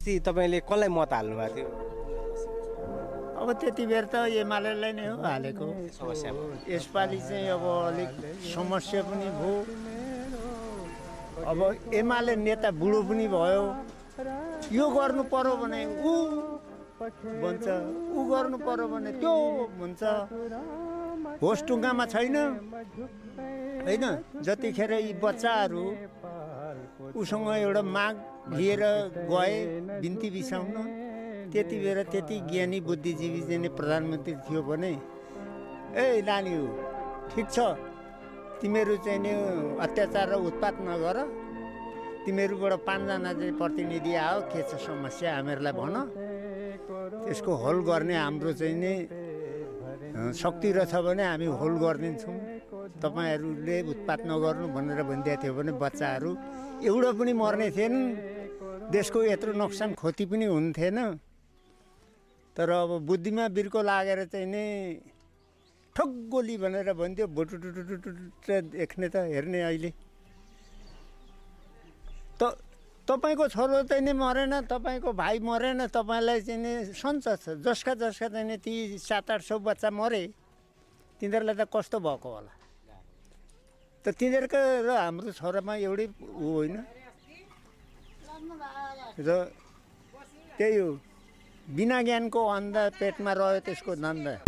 अस्ति तपाईँले कसलाई मत हाल्नु भएको थियो? अब त्यति बेर त एमालेलाई नै हो हालेको। समस्या यसपालि चाहिँ अब अलिक समस्या पनि भयो। अब एमाले नेता बुढो पनि भयो। यो गर्नु पर्यो भने ऊ भन्छ, ऊ गर्नु पर्यो भने त्यो भन्छ। होस टुङ्गामा छैन होइन। जतिखेर यी बच्चाहरू उसँग एउटा माग लिएर गए बिन्ती बिसाउन, त्यति बेर त्यति ज्ञानी बुद्धिजीवी चाहिँ प्रधानमन्त्री थियो भने ए नानी हो ठिक छ, तिमीहरू चाहिँ नि अत्याचार र उत्पात नगर, तिमीहरूबाट 5 जना चाहिँ प्रतिनिधि आयो, के छ समस्या हामीहरूलाई भन, त्यसको हल गर्ने हाम्रो चाहिँ नि शक्ति रहेछ भने हामी होल गरिदिन्छौँ, तपाईँहरूले उत्पात नगर्नु भनेर भनिदिएको थियो भने बच्चाहरू एउटा पनि मर्ने थिएन, देशको यत्रो नोक्सान क्षति पनि हुन्थेन। तर अब बुद्धिमा बिर्को लागेर चाहिँ नि ठोक गोली भनेर भन्थ्यो, भुटुटुटुटुट देख्ने त हेर्ने अहिले त तपाईँको छोरो चाहिँ नि मरेन, तपाईँको भाइ मरेन, तपाईँलाई चाहिँ नि सन्चो छ। जसका चाहिँ नि ती 700-800 बच्चा मरे, तिनीहरूलाई त कस्तो भएको होला। त तिनीहरूको र हाम्रो छोरामा एउटै होइन र त्यही हो, बिना ज्ञानको अन्धा पेटमा रह्यो त्यसको धन्दा।